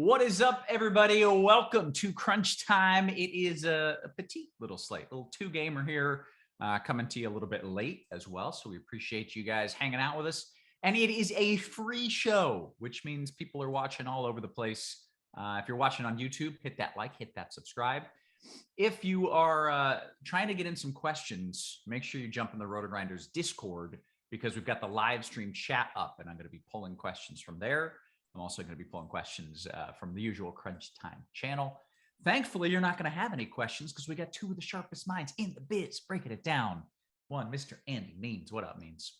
What is up, everybody? Welcome to Crunch Time. It is a petite little slate, little two-gamer here, coming to you a little bit late as well. So we appreciate you guys hanging out with us. And it is a free show, which means people are watching all over the place. If you're watching on YouTube, hit that like, hit that subscribe. If you are trying to get in some questions, make sure you jump in the RotoGrinders Discord, because we've got the live stream chat up, and I'm going to be pulling questions from there. I'm also going to be pulling questions from the usual Crunch Time channel. Thankfully, you're not going to have any questions because we got two of the sharpest minds in the biz breaking it down. One, Mr. Andy Means. What up, Means?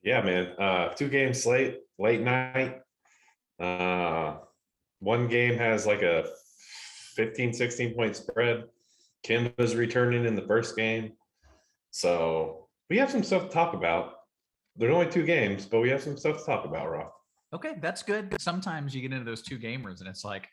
Yeah, man. Two-game slate, late night. One game has like a 15, 16-point spread. Kimba's returning in the first game. So we have some stuff to talk about. There's only two games, but we have some stuff to talk about, Roth. Okay, that's good. Sometimes you get into those two gamers and it's like,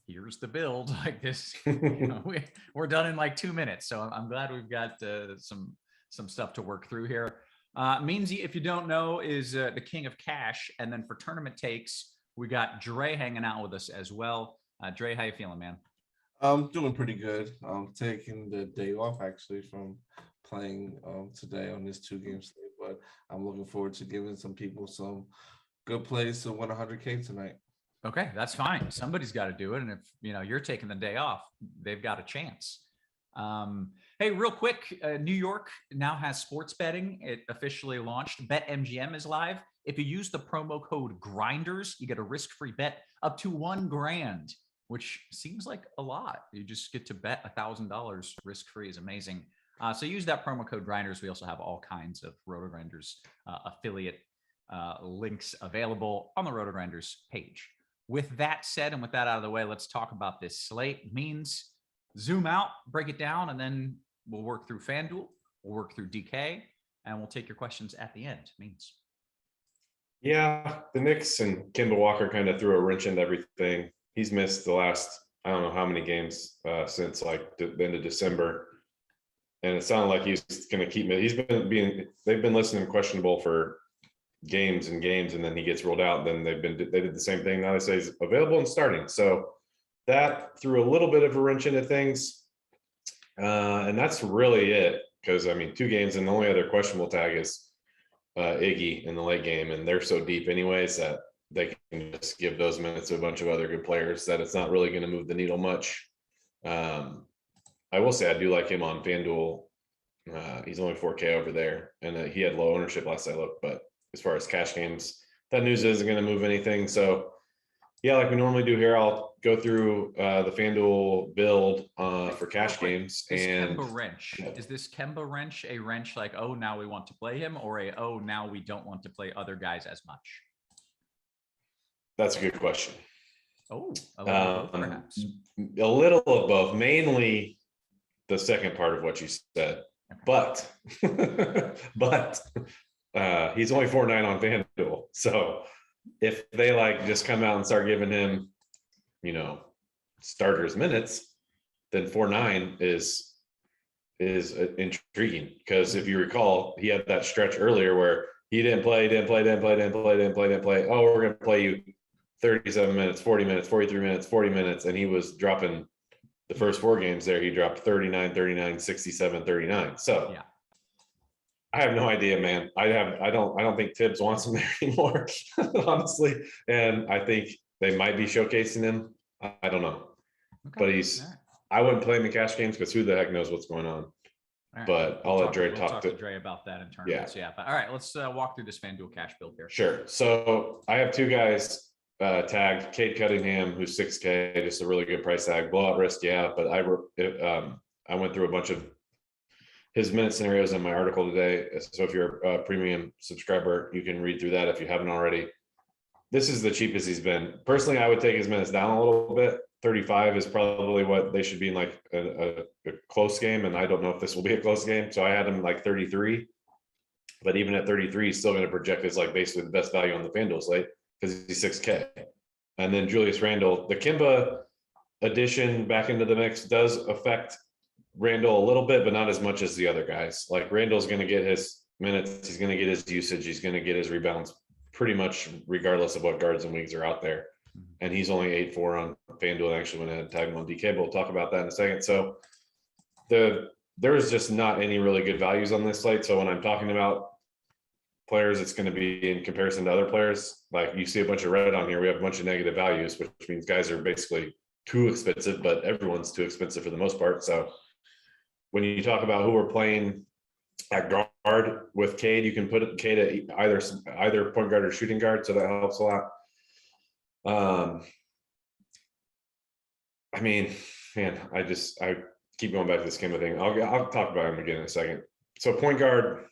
here's the build like this. We're done in like 2 minutes. So I'm glad we've got some stuff to work through here. Meansy, if you don't know, is the king of cash. And then for tournament takes, we got Dre hanging out with us as well. Dre, how you feeling, man? I'm doing pretty good. I'm taking the day off actually from playing today on this two-game slate, but I'm looking forward to giving some people some good plays to win 100K tonight. Okay, that's fine. Somebody's got to do it. And if you're taking the day off, they've got a chance. Hey, real quick, New York now has sports betting. It officially launched. BetMGM is live. If you use the promo code GRINDERS, you get a risk-free bet up to $1,000, which seems like a lot. You just get to bet $1,000 risk-free is amazing. So use that promo code GRINDERS. We also have all kinds of RotoGrinders affiliate links available on the RotoGrinders page. With that said, and with that out of the way, let's talk about this slate. Means zoom out, break it down, and then we'll work through FanDuel, we'll work through DK, and we'll take your questions at the end. Means. Yeah, the Knicks and Kemba Walker kind of threw a wrench into everything. He's missed the last, I don't know how many games since like the end of December. And it sounded like he's going to keep it. They've been listing questionable for games and games, and then he gets rolled out. Then they did the same thing. Now they say he's available and starting. So that threw a little bit of a wrench into things. And that's really it. Because, I mean, 2 games, and the only other questionable tag is Iggy in the late game. And they're so deep anyways that they can just give those minutes to a bunch of other good players that it's not really going to move the needle much. I will say I do like him on FanDuel. He's only 4K over there. And he had low ownership last I looked. But as far as cash games, that news isn't going to move anything. So, yeah, like we normally do here, I'll go through the FanDuel build for cash games. And Kemba wrench. Is this Kemba wrench a wrench like, oh, now we want to play him, or oh, now we don't want to play other guys as much? That's a good question. Oh, a little of both, perhaps. A little of both, mainly the second part of what you said. Okay. But he's only 4.9 on FanDuel. So if they just come out and start giving him, starters minutes, then 4.9 is intriguing. Because if you recall, he had that stretch earlier where he didn't play. Oh, we're going to play you 37 minutes, 40 minutes, 43 minutes, 40 minutes. And he was dropping the first 4 games there. He dropped 39, 67, 39. So yeah. I have no idea, man. I don't think Tibbs wants him there anymore, honestly. And I think they might be showcasing him. I don't know. Okay. But I wouldn't play him in cash games because who the heck knows what's going on. Right. But I'll let Dre talk to Dre about that in tournaments. Yeah. But all right, let's walk through this FanDuel cash build here. Sure. So I have 2 guys tagged. Cade Cunningham, who's 6K, just a really good price tag. Blowout risk, yeah. But I went through a bunch of his minute scenarios in my article today. So if you're a premium subscriber, you can read through that if you haven't already. This is the cheapest he's been. Personally, I would take his minutes down a little bit. 35 is probably what they should be in like a close game. And I don't know if this will be a close game. So I had him like 33. But even at 33, he's still going to project as like basically the best value on the FanDuel slate because he's 6K. And then Julius Randle, the Kemba addition back into the mix does affect Randle a little bit, but not as much as the other guys. Like Randle's going to get his minutes, he's going to get his usage, he's going to get his rebounds pretty much regardless of what guards and wings are out there. and he's only 8-4 on FanDuel. And actually went ahead and tagged him on DK, but we'll talk about that in a second. So there's just not any really good values on this slate. So when I'm talking about players, it's going to be in comparison to other players. Like you see a bunch of red on here, we have a bunch of negative values, which means guys are basically too expensive, but everyone's too expensive for the most part. So when you talk about who we're playing at guard with Cade, you can put Cade at either point guard or shooting guard, so that helps a lot. I mean, man, I keep going back to this Kemba thing. I'll talk about him again in a second. So point guard,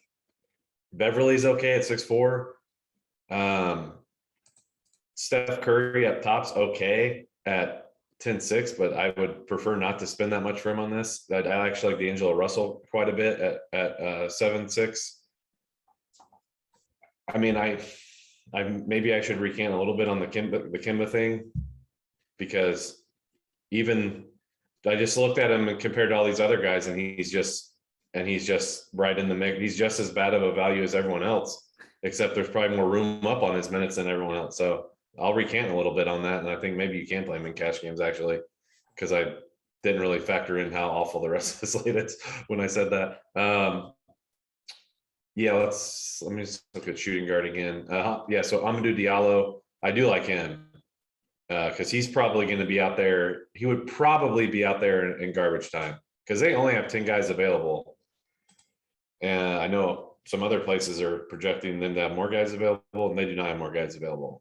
Beverly's okay at 6'4". Steph Curry up top's okay at 10-6, but I would prefer not to spend that much for him on this. I actually like D'Angelo Russell quite a bit at 7-6. I mean, I maybe I should recant a little bit on the Kemba thing, because even I just looked at him and compared to all these other guys, and he's just right in the mix. He's just as bad of a value as everyone else, except there's probably more room up on his minutes than everyone else. So I'll recant a little bit on that, and I think maybe you can play him in cash games actually, because I didn't really factor in how awful the rest of the slate is when I said that. Yeah, let me just look at shooting guard again. Yeah, so Amadou Diallo, I do like him because he's probably going to be out there. He would probably be out there in garbage time because they only have 10 guys available, and I know some other places are projecting them to have more guys available, and they do not have more guys available.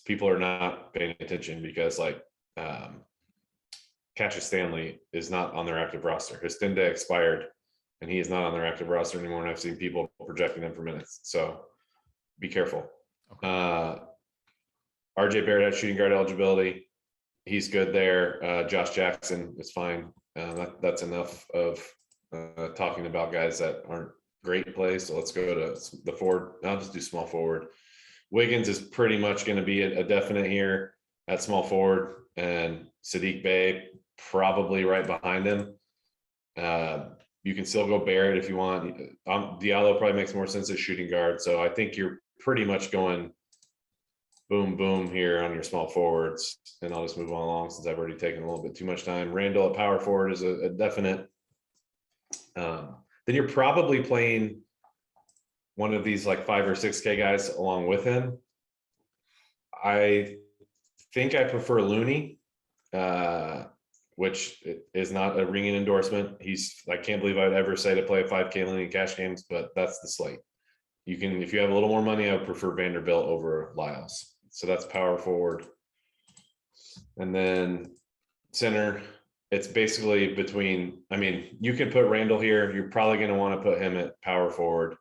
People are not paying attention because Cassius Stanley is not on their active roster. His 10-day expired, and he is not on their active roster anymore. And I've seen people projecting him for minutes. So be careful. Okay. RJ Barrett has shooting guard eligibility. He's good there. Josh Jackson is fine. That's enough of talking about guys that aren't great plays. So let's go to the forward. I'll just do small forward. Wiggins is pretty much going to be a definite here at small forward, and Sadiq Bey probably right behind him. You can still go Barrett if you want. Diallo probably makes more sense as shooting guard. So I think you're pretty much going boom, boom here on your small forwards. And I'll just move on along since I've already taken a little bit too much time. Randall at power forward is a definite. Then you're probably playing one of these like 5 or 6K guys along with him. I think I prefer Looney, which is not a ringing endorsement. I can't believe I'd ever say to play a 5K Looney in cash games, but that's the slate. You can, if you have a little more money, I would prefer Vanderbilt over Lyles. So that's power forward. And then center, it's basically between, I mean, you can put Randall here. You're probably going to want to put him at power forward.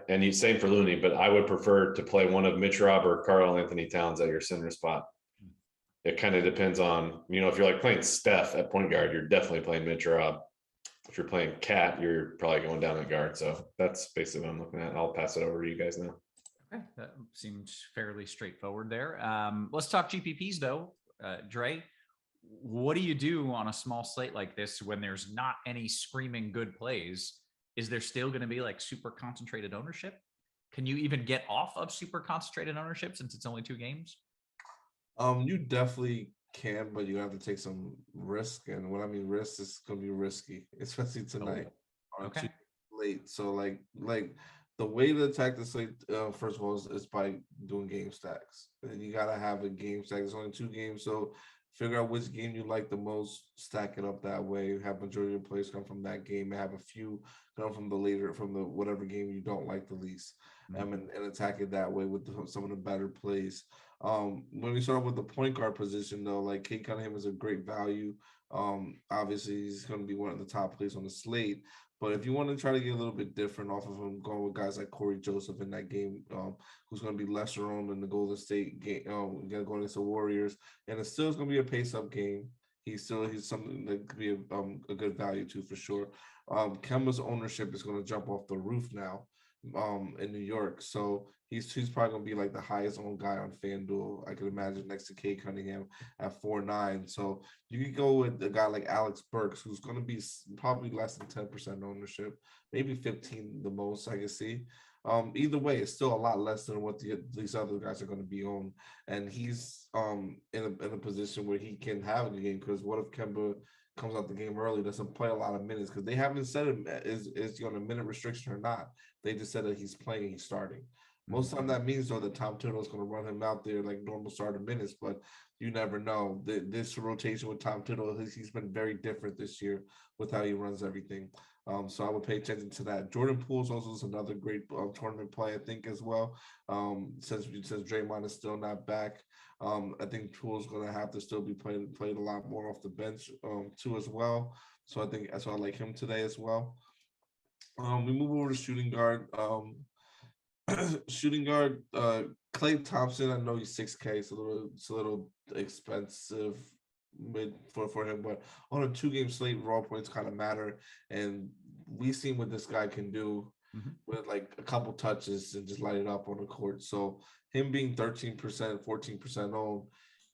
And you same for Looney, but I would prefer to play one of Mitch Rob or Karl Anthony Towns at your center spot. It kind of depends on, if you're like playing Steph at point guard, you're definitely playing Mitch Rob. If you're playing Cat, you're probably going down at guard. So that's basically what I'm looking at. I'll pass it over to you guys now. Okay, that seems fairly straightforward there. Let's talk GPPs though. Dre, what do you do on a small slate like this when there's not any screaming good plays? Is there still going to be like super concentrated ownership? Can you even get off of super concentrated ownership since it's only 2 games? You definitely can, but you have to take some risk. And what I mean risk is going to be risky, especially tonight. Okay. Late. So like the way to attack the slate, first of all, is by doing game stacks. And you got to have a game stack. There's only 2 games. So figure out which game you like the most, stack it up that way. Have majority of players come from that game, and have a few come from the whatever game you don't like the least, and attack it that way with some of the better plays. When we start with the point guard position, though, like Cade Cunningham is a great value. Obviously, he's going to be one of the top plays on the slate. But if you want to try to get a little bit different off of him, going with guys like Corey Joseph in that game, who's going to be lesser owned in the Golden State game, going against the Warriors, and it still is going to be a pace-up game. He's something that could be a good value too for sure. Kemba's ownership is going to jump off the roof now in New York, so he's probably going to be like the highest owned guy on FanDuel. I could imagine next to Cade Cunningham at 4.9. So you could go with a guy like Alex Burks, who's going to be probably less than 10% ownership, maybe 15 the most I can see. Either way, it's still a lot less than what these other guys are going to be on, and he's in a position where he can have a good game. Because what if Kemba comes out the game early, doesn't play a lot of minutes? Because they haven't said is he on a minute restriction or not. They just said that he's playing, he's starting. Most of the time that means though that Tom Thibodeau is going to run him out there like normal starter minutes, but you never know. This rotation with Tom Thibodeau, he's been very different this year with how he runs everything. So I would pay attention to that. Jordan Poole's also is another great tournament play, I think, as well. Since Draymond is still not back, I think Poole's going to have to still be played a lot more off the bench too as well. So I think I like him today as well. We move over to shooting guard. Shooting guard, Klay Thompson. I know he's 6K. It's a little expensive for him, but on a 2-game slate, raw points kind of matter, and we've seen what this guy can do with like a couple touches and just light it up on the court. So him being 13%, 14% owned,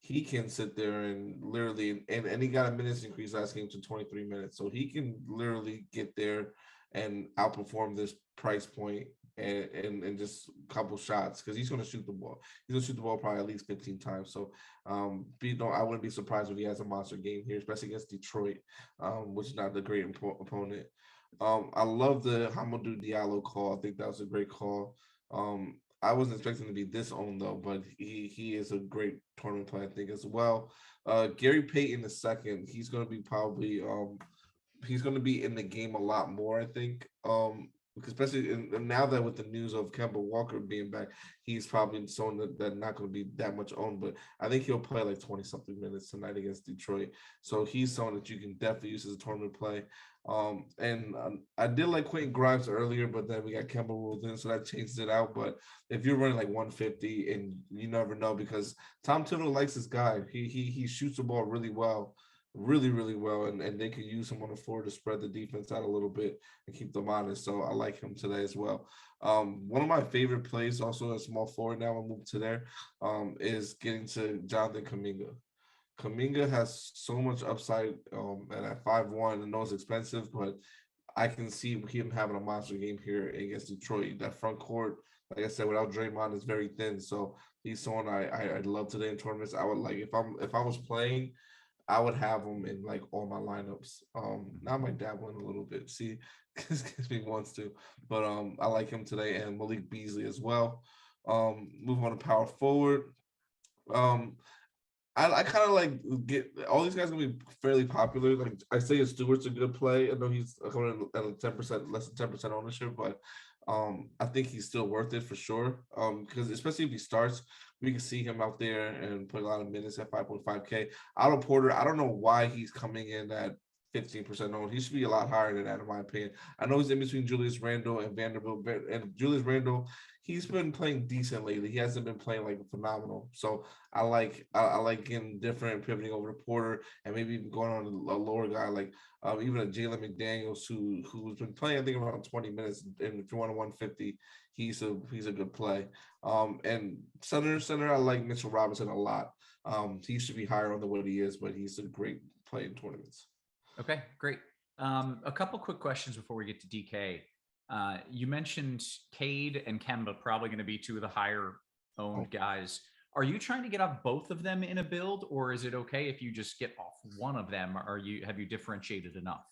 he can sit there and literally, and he got a minutes increase last game to 23 minutes, so he can literally get there and outperform this price point and just a couple shots, because he's going to shoot the ball. He's going to shoot the ball probably at least 15 times. So I wouldn't be surprised if he has a monster game here, especially against Detroit, which is not a great opponent. I love the Hamidou Diallo call. I think that was a great call. I wasn't expecting to be this owned though, but he is a great tournament play, I think, as well. Gary Payton II, he's going to be probably he's going to be in the game a lot more, I think. Especially now that with the news of Kemba Walker being back, he's probably someone that not going to be that much owned, but I think he'll play like 20-something minutes tonight against Detroit. So he's someone that you can definitely use as a tournament play. I did like Quentin Grimes earlier, but then we got Kemba ruled in, so that changes it out. But if you're running like 150, and you never know, because Tom Thibodeau likes this guy. He shoots the ball really well. Really well, and they could use him on the floor to spread the defense out a little bit and keep them honest. So I like him today as well. One of my favorite plays, also a small forward, now I'll move to there, is getting to Jonathan Kuminga. Kuminga has so much upside, and at 5'1", I know it's expensive, but I can see him having a monster game here against Detroit. That front court, like I said, without Draymond, is very thin. So he's someone I'd love today in tournaments. I would like, if I was playing, I would have him in like all my lineups. Now I might dabble in a little bit. See, because he wants to, but I like him today, and Malik Beasley as well. Move on to power forward. I kind of like get all these guys gonna be fairly popular. Like Isaiah Stewart's a good play. I know he's coming at 10%, less than 10% ownership, but I think he's still worth it for sure. Because especially if he starts, we can see him out there and put a lot of minutes at 5.5K. Otto Porter, I don't know why he's coming in at 15% owned. He should be a lot higher than that, in my opinion. I know he's in between Julius Randle and Vanderbilt, and Julius Randle, he's been playing decent lately. He hasn't been playing like phenomenal. So I like getting different, pivoting over to Porter, and maybe even going on a lower guy like even a Jalen McDaniels who's been playing, I think, around 20 minutes. And if you want a 150, he's a good play. And center, I like Mitchell Robinson a lot. He should be higher on the what he is, but he's a great play in tournaments. Okay, great. A couple quick questions before we get to DK. You mentioned Cade and Kemba probably going to be two of the higher owned guys. Are you trying to get off both of them in a build, or is it okay if you just get off one of them? Have you differentiated enough?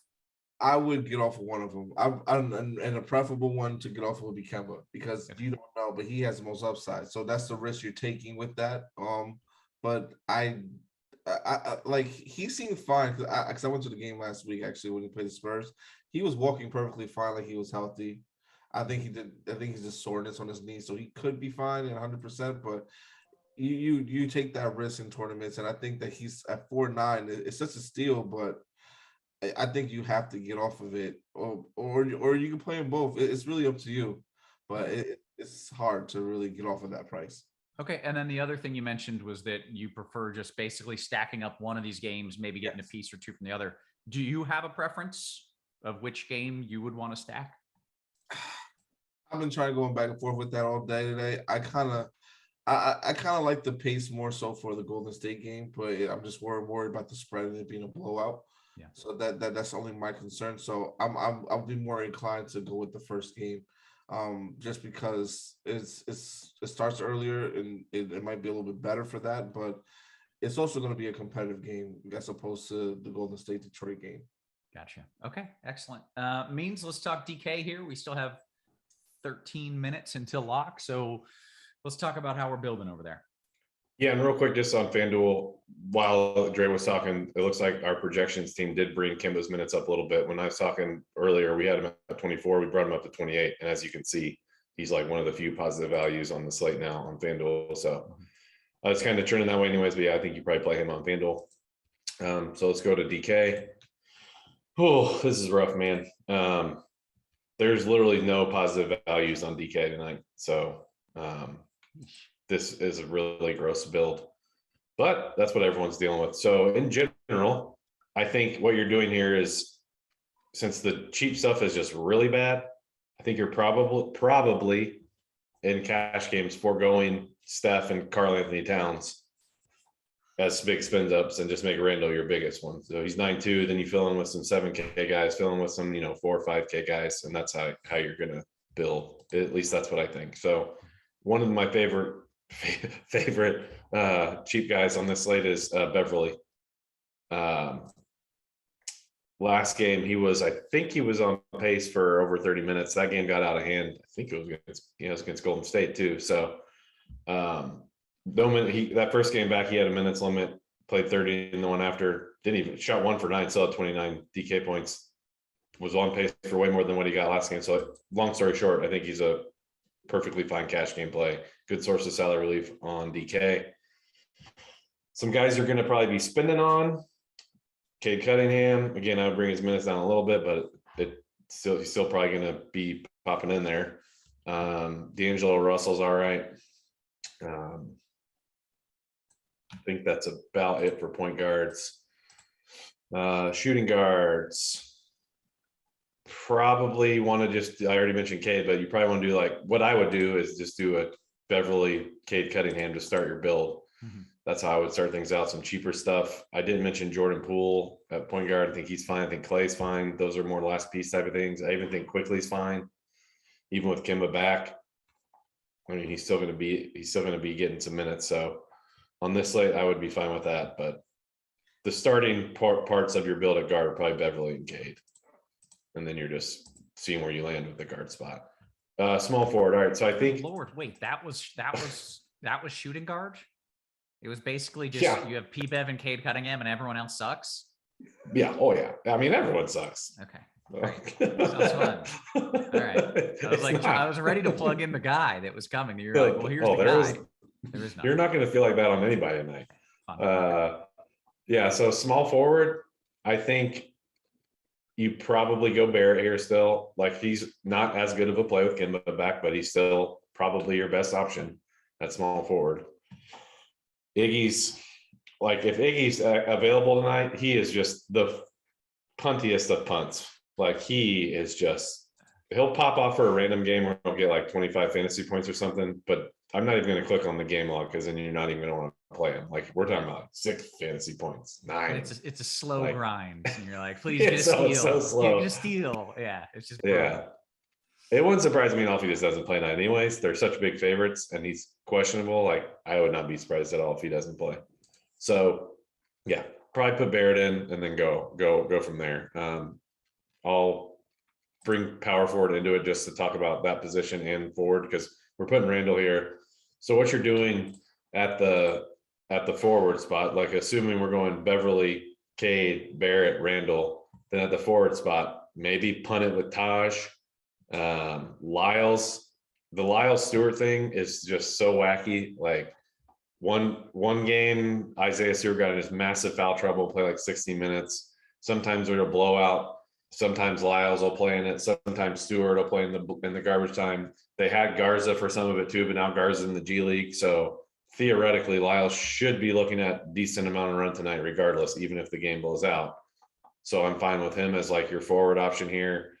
I would get off of one of them. And a preferable one to get off of would be Kemba, because you don't know, but he has the most upside. So that's the risk you're taking with that. But I like, he seemed fine because I went to the game last week actually when he played the Spurs. He was walking perfectly fine, like he was healthy. I think he's just soreness on his knee, so he could be fine at 100%. But you take that risk in tournaments, and I think that he's at 4.9. It's such a steal, but I think you have to get off of it, or you can play them both. It's really up to you, but it's hard to really get off of that price. Okay, and then the other thing you mentioned was that you prefer just basically stacking up one of these games, maybe getting a piece or two from the other. Do you have a preference of which game you would want to stack? I've been trying going back and forth with that all day today. I kind of like the pace more so for the Golden State game, but I'm just worried about the spread and it being a blowout. Yeah. So that's only my concern. So I'll be more inclined to go with the first game. just because it starts earlier and it might be a little bit better for that, but it's also going to be a competitive game as opposed to the Golden State Detroit game. Gotcha. Okay, excellent. Means let's talk DK here. We still have 13 minutes until lock, so let's talk about how we're building over there. Yeah, and real quick, just on FanDuel, while Dre was talking, it looks like our projections team did bring Kemba's minutes up a little bit. When I was talking earlier, we had him at 24. We brought him up to 28. And as you can see, he's like one of the few positive values on the slate now on FanDuel. So it's kind of trending that way anyways. But yeah, I think you probably play him on FanDuel. So let's go to DK. Oh, this is rough, man. There's literally no positive values on DK tonight. So this is a really gross build, but that's what everyone's dealing with. So in general, I think what you're doing here is, since the cheap stuff is just really bad, I think you're probably in cash games foregoing Steph and Karl Anthony Towns as big spin ups and just make Randall your biggest one. So he's 9.2, then you fill in with some 7K guys, fill in with some, 4 or 5K guys, and that's how you're gonna build. At least that's what I think. So one of my favorite cheap guys on this slate is Beverly. Last game I think he was on pace for over 30 minutes. That game got out of hand. I think it was against Golden State too. So that first game back, he had a minutes limit, played 30 in the one after, didn't even shot 1 for 9, still had 29 DK points, was on pace for way more than what he got last game. So long story short, I think he's a perfectly fine cash game play. Good source of salary relief on DK. Some guys you're going to probably be spending on. Cade Cunningham, again, I would bring his minutes down a little bit, but he's still probably going to be popping in there. D'Angelo Russell's all right. I think that's about it for point guards. Shooting guards. Probably want to I already mentioned Cade, but you probably want to do what I would do is just do a Beverly Cade Cunningham to start your build. Mm-hmm. That's how I would start things out. Some cheaper stuff. I did mention Jordan Poole at point guard. I think he's fine. I think Clay's fine. Those are more last piece type of things. I even think Quickly's fine, even with Kemba back. I mean, he's still going to be getting some minutes. So on this slate, I would be fine with that. But the starting parts of your build at guard are probably Beverly and Cade. And then you're just seeing where you land with the guard spot. Small forward. All right. So I think. Lord, wait, that was shooting guard. It was basically just you have P-Bev and Cade Cunningham and everyone else sucks. Yeah. Oh yeah. I mean, everyone sucks. Okay. Sounds fun. All right. I was ready to plug in the guy that was coming. You're like, well, here's the guy. There is none. You're not going to feel like that on anybody tonight. Yeah. So small forward, I think you probably go Barrett here still. He's not as good of a play with Kemba back, but he's still probably your best option at small forward. Iggy's if Iggy's available tonight, he is just the puntiest of punts. He is he'll pop off for a random game where he'll get 25 fantasy points or something, but I'm not even going to click on the game log because then you're not even going to want to play him. We're talking about 6 fantasy points, 9. It's a slow grind. And you're like, please get a steal. It's so slow. Get a steal. Yeah. It's just brutal. It wouldn't surprise me at all if he just doesn't play tonight anyways. They're such big favorites and he's questionable. I would not be surprised at all if he doesn't play. So yeah, probably put Barrett in and then go from there. I'll bring power forward into it just to talk about that position and forward because we're putting Randall here. So what you're doing at the forward spot, assuming we're going Beverly, Cade, Barrett, Randall, then at the forward spot, maybe punt it with Taj. Lyles, the Lyles Stewart thing is just so wacky. One game, Isaiah Stewart got in this massive foul trouble, play 60 minutes. Sometimes there's a blowout. Sometimes Lyles will play in it. Sometimes Stewart will play in the garbage time. They had Garza for some of it too, but now Garza's in the G League. So theoretically, Lyles should be looking at decent amount of run tonight, regardless, even if the game blows out. So I'm fine with him as your forward option here.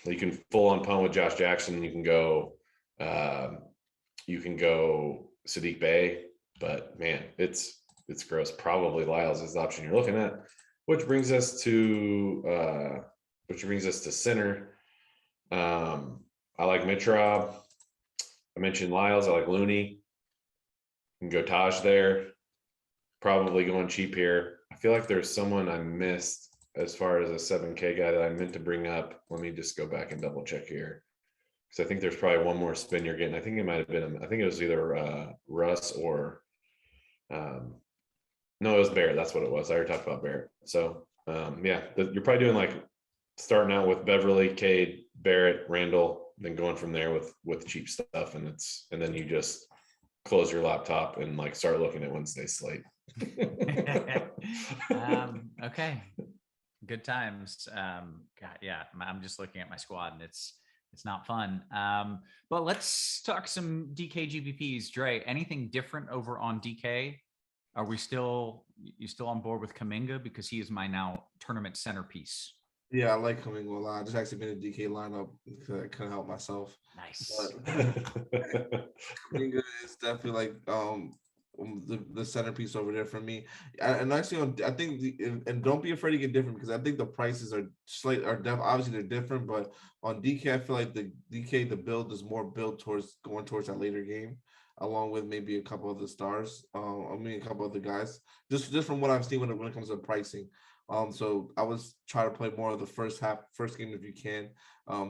You can full on punt with Josh Jackson. You can go Sadiq Bey, but man, it's gross. Probably Lyles is the option you're looking at, which brings us to center. I like Mitrov. I mentioned Lyles. I like Looney. You can go Taj there. Probably going cheap here. I feel like there's someone I missed as far as a 7K guy that I meant to bring up. Let me just go back and double check here. Because I think there's probably one more spin you're getting. I think it might have been, I think it was either Russ or, no, it was Barrett. That's what it was. I already talked about Barrett. So, yeah, you're probably doing like starting out with Beverly, Cade, Barrett, Randall, then going from there with cheap stuff. And then you just close your laptop and like start looking at Wednesday's slate. Okay. Good times. God, yeah, I'm just looking at my squad and it's not fun. But let's talk some DK GPPs. Dre, anything different over on DK? Are you still on board with Kuminga? Because he is my now tournament centerpiece. Yeah, I like Kuminga a lot. I just actually been a DK lineup because I couldn't help myself. Nice. Kuminga is definitely like the centerpiece over there for me. And actually, I think and don't be afraid to get different because I think the prices are obviously they're different, but on DK I feel like the build is more built towards going towards that later game, along with maybe a couple of the stars. A couple of the guys. Just from what I've seen when it comes to pricing. So I was trying to play more of the first game if you can,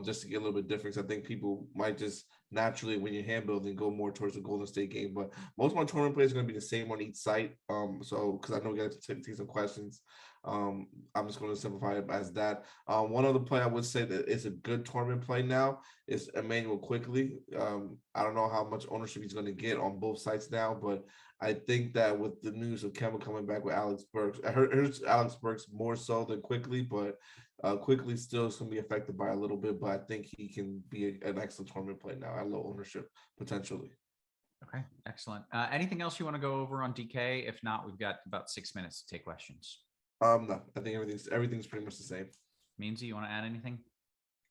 just to get a little bit different. I think people might just naturally, when you're hand building, go more towards the Golden State game. But most of my tournament plays are going to be the same on each site. So because I know we got to take some questions, I'm just going to simplify it as that. One other play I would say that is a good tournament play now is Emmanuel Quickly. I don't know how much ownership he's going to get on both sites now, but I think that with the news of Kemba coming back with Alex Burks, I heard Alex Burks more so than Quickly, but Quickly still is going to be affected by a little bit, but I think he can be an excellent tournament play now at low ownership potentially. Okay, excellent. Anything else you want to go over on DK? If not, we've got about 6 minutes to take questions. No, I think everything's pretty much the same. Meansy, you want to add anything?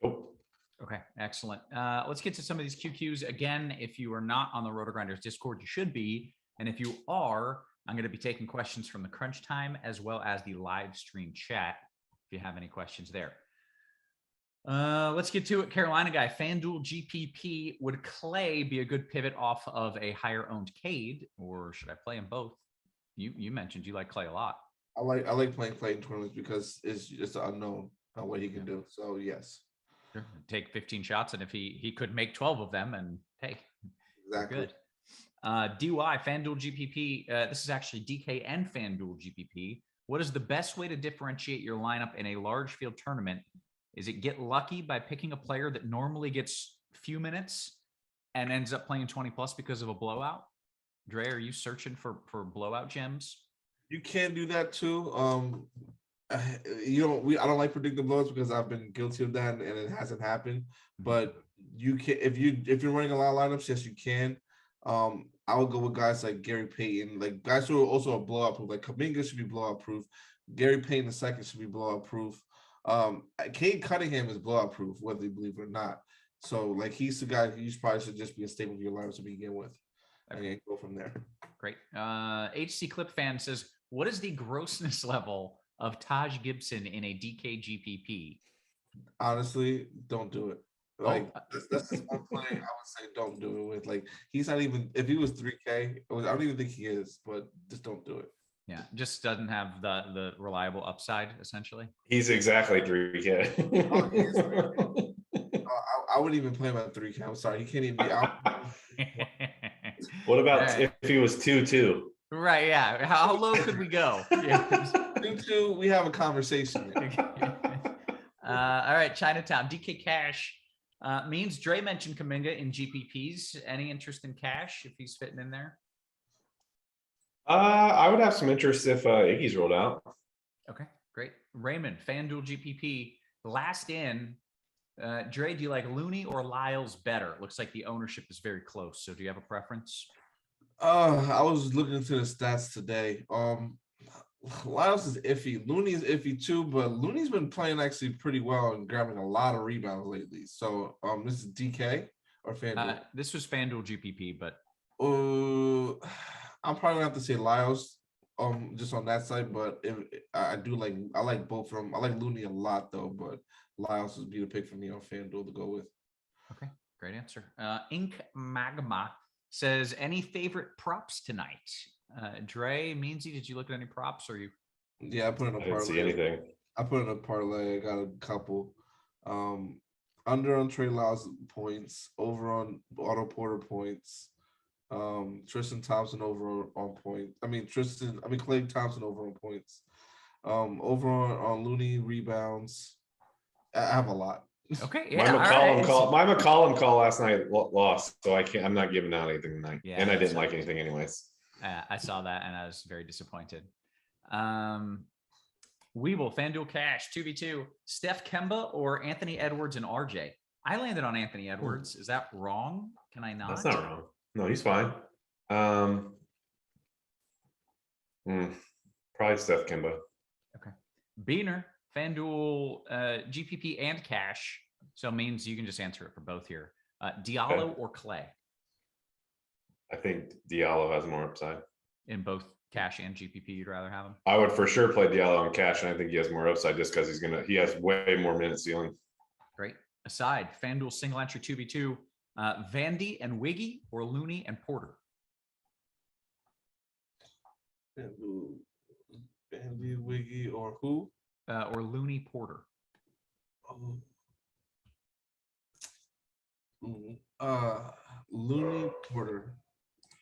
Nope. Okay, excellent. Let's get to some of these QQs. Again, if you are not on the RotoGrinders Discord, you should be. And if you are, I'm going to be taking questions from the crunch time as well as the live stream chat if you have any questions there. Let's get to it. Carolina guy, FanDuel GPP. Would Clay be a good pivot off of a higher owned Cade, or should I play them both? You mentioned you like Clay a lot. I like playing Clay in tournaments because it's unknown on what he can do. So yes. Sure. Take 15 shots, and if he could make 12 of them, and hey, exactly. Good. DY, FanDuel GPP. This is actually DK and FanDuel GPP. What is the best way to differentiate your lineup in a large field tournament? Is it get lucky by picking a player that normally gets few minutes and ends up playing 20 plus because of a blowout? Dre, are you searching for blowout gems? You can do that too. I don't like predicting blowouts because I've been guilty of that and it hasn't happened. But you can if you're running a lot of lineups, yes, you can. I would go with guys like Gary Payton, like guys who are also a blowout proof. Like Kuminga should be blowout proof. Gary Payton II should be blowout proof. Cade Cunningham is blowout proof, whether you believe it or not. So like he's the guy who probably should just be a staple of your lineup to begin with. Okay. And go from there. Great. HC Clip fan says, what is the grossness level of Taj Gibson in a DK GPP? Honestly, don't do it. Like that's one play I would say don't do it with. Like he's not even, if he was 3K, I don't even think he is, but just don't do it. Yeah, just doesn't have the reliable upside essentially. He's exactly 3K. I wouldn't even play him at 3K. I'm sorry, he can't even be out. What about if he was 2-2? Right, yeah. How low could we go? 2-2, we have a conversation. All right, Chinatown. DK Cash means Dre mentioned Kuminga in GPPs. Any interest in Cash if he's fitting in there? I would have some interest if Iggy's rolled out. Okay, great. Raymond, FanDuel GPP. Last in. Dre, do you like Looney or Lyles better? It looks like the ownership is very close. So do you have a preference? I was looking into the stats today. Lyles is iffy. Looney is iffy too, but Looney's been playing actually pretty well and grabbing a lot of rebounds lately. So this is DK or FanDuel? This was FanDuel GPP, but I'm probably gonna have to say Lyles just on that side, but I like both of them. I like Looney a lot though, but Lyles would be the pick for me on FanDuel to go with. Okay. Great answer. Ink Magma says, any favorite props tonight? Dre, Meansy, did you look at any props or you? Yeah, I put in a I didn't see parlay. anything. I put in a parlay. I got a couple. Under on Trey Lyles points, over on Otto Porter points. Tristan Thompson over on point. Clay Thompson over on points. Over on Looney rebounds. I have a lot. Okay, My yeah. McCollum call last night lost, so I'm not giving out anything tonight. Yeah, and I didn't so like anything anyways. I saw that and I was very disappointed. Weeble, FanDuel Cash, 2v2, Steph Kemba or Anthony Edwards and RJ? I landed on Anthony Edwards. Is that wrong? Can I not? That's not wrong. No, he's fine. Probably Steph Kemba. Okay. Beaner, FanDuel, GPP and cash. So it means you can just answer it for both here. Diallo or Clay? I think Diallo has more upside. In both cash and GPP, you'd rather have him? I would for sure play Diallo on cash, and I think he has more upside just because he has way more minute ceiling. Great. Aside, FanDuel single entry 2v2, Vandy and Wiggy or Looney and Porter? Vandy, Wiggy, or who? Or Looney Porter. Looney Porter.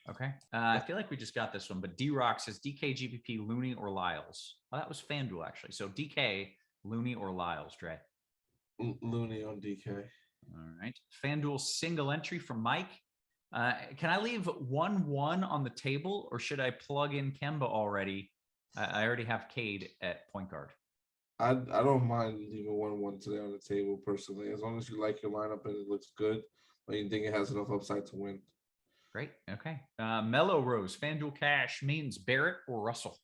Okay. I feel like we just got this one, but D-Rock says DK, GPP, Looney, or Lyles. Oh, that was FanDuel, actually. So DK, Looney, or Lyles, Dre? Looney on DK. All right. FanDuel single entry from Mike. Can I leave 1-1 on the table, or should I plug in Kemba already? I already have Cade at point guard. I don't mind leaving 1-1 today on the table personally, as long as you like your lineup and it looks good, or you think it has enough upside to win. Great. Okay. Mellow Rose, FanDuel Cash means Barrett or Russell?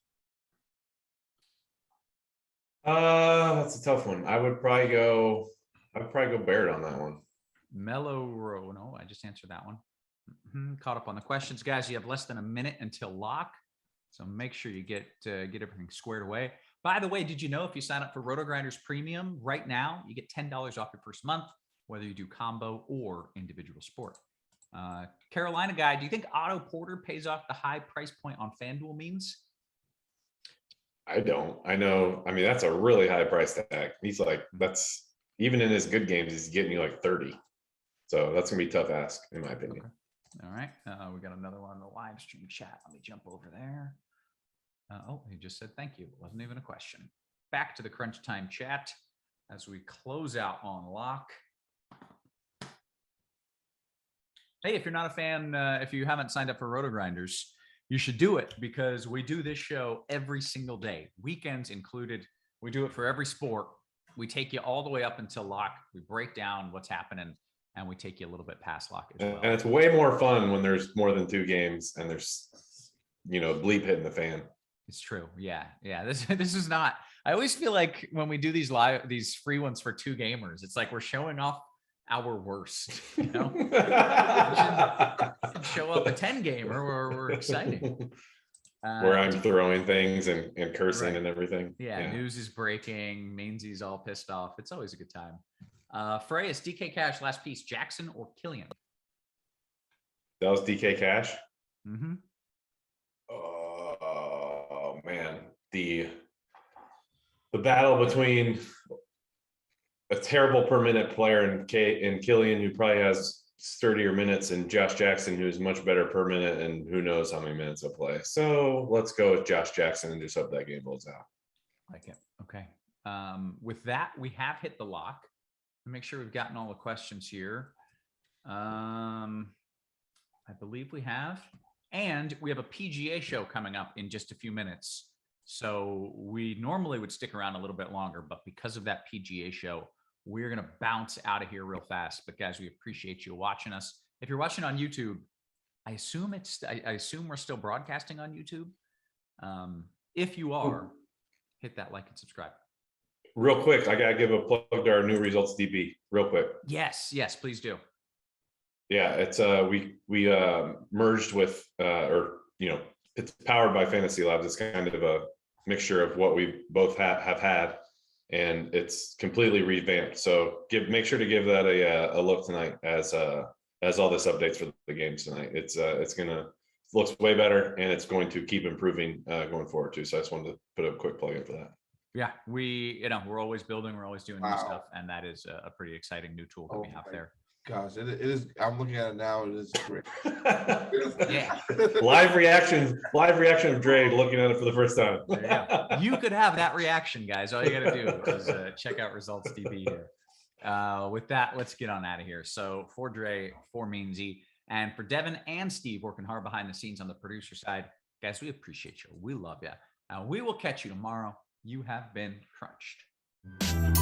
That's a tough one. I would probably go Barrett on that one. Mellow Rose. No, I just answered that one. Caught up on the questions, guys. You have less than a minute until lock, so make sure you get everything squared away. By the way, did you know if you sign up for RotoGrinders Premium right now, you get $10 off your first month, whether you do combo or individual sport. Carolina guy, do you think Otto Porter pays off the high price point on FanDuel means? I don't. I know. I mean, that's a really high price tag. He's like, that's even in his good games, he's getting you like 30. So that's gonna be a tough ask, in my opinion. Okay. All right. We got another one in the live stream chat. Let me jump over there. He just said thank you. It wasn't even a question. Back to the crunch time chat as we close out on lock. Hey, if you're not a fan, if you haven't signed up for RotoGrinders, you should do it, because we do this show every single day, weekends included. We do it for every sport. We take you all the way up until lock. We break down what's happening, and we take you a little bit past lock as well. And it's way more fun when there's more than 2 games and there's, bleep hitting the fan. It's true. Yeah. This is not. I always feel like when we do these free ones for 2 gamers, it's like we're showing off our worst. We should show up a 10 gamer where we're exciting. Where I'm throwing things and cursing right. and everything. Yeah, news is breaking. Mainsy's all pissed off. It's always a good time. Freya's DK Cash, last piece, Jackson or Killian? That was DK Cash? Mm-hmm. Oh, man. The battle between a terrible per minute player and Killian, who probably has sturdier minutes, and Josh Jackson, who's much better per minute and who knows how many minutes he'll play. So let's go with Josh Jackson and just hope that game blows out. Like it. Okay. With that, we have hit the lock. Make sure we've gotten all the questions here. I believe we have. And we have a PGA show coming up in just a few minutes. So we normally would stick around a little bit longer, but because of that PGA show, we're going to bounce out of here real fast. But guys, we appreciate you watching us. If you're watching on YouTube, I assume we're still broadcasting on YouTube. If you are, hit that like and subscribe. Real quick, I gotta give a plug to our new results DB. Real quick. Yes, please do. Yeah, it's we merged with it's powered by Fantasy Labs. It's kind of a mixture of what we both have had, and it's completely revamped. So make sure to give that a look tonight as all this updates for the games tonight. It's looks way better, and it's going to keep improving going forward too. So I just wanted to put a quick plug in for that. Yeah, we're always building, we're always doing new stuff, and that is a pretty exciting new tool that we have there. Gosh, it is. I'm looking at it now. It is great. Yeah. Live reaction of Dre looking at it for the first time. There you go. You could have that reaction, guys. All you got to do is check out Results TV here. With that, let's get on out of here. So for Dre, for Meansy, and for Devin and Steve working hard behind the scenes on the producer side, guys, we appreciate you. We love you. We will catch you tomorrow. You have been crunched.